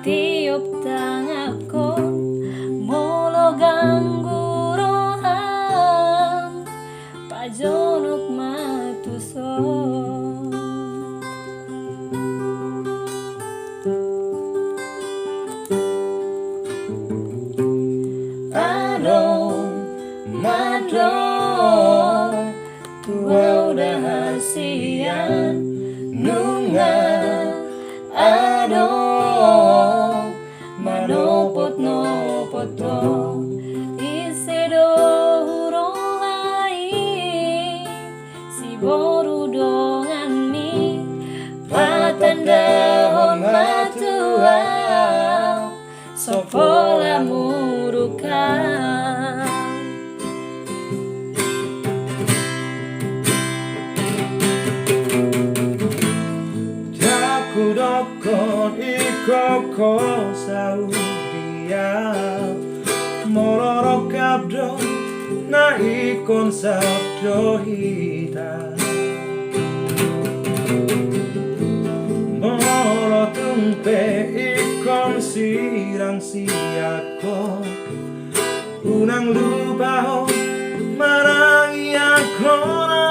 Tiup tangakon molo ganggu rohan pajonok matuso adong madong tua udah hasian nunga adong manopot nopoto isedo hurong lai si boru dongan mi patandahon matua sopola murukan Kudokon ikoko saudia Mororo kabdo na ikon sabdo hita Moro tumpe ikon sirang siako Unang lupaho marangi akona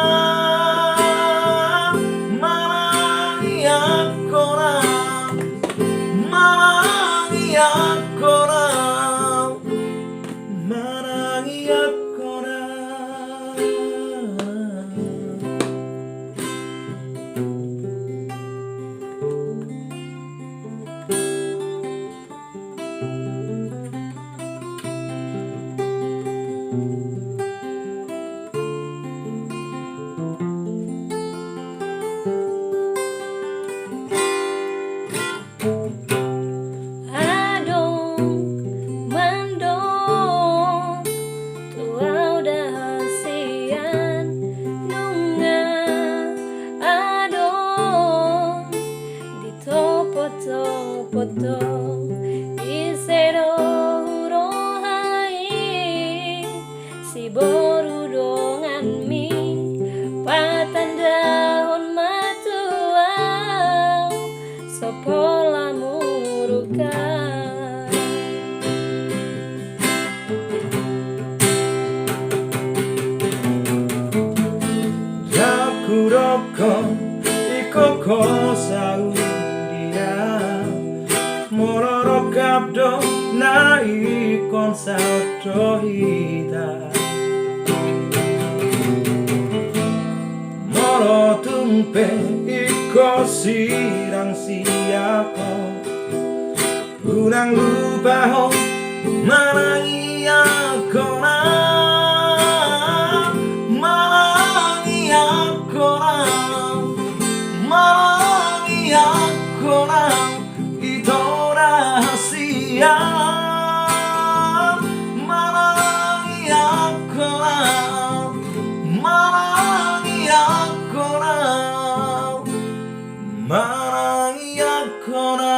poto isero rohai si boru dongan mi patandahon matua sopola murukan Jakuroko ikoko saudia Mororo kabdo na ikon saudo hita Moro tumpe iko sirang siako Unang lupaho marangi akona Marangi akona Marangi akona Ito rahasia Marangi akona Marangi akona Marangi akona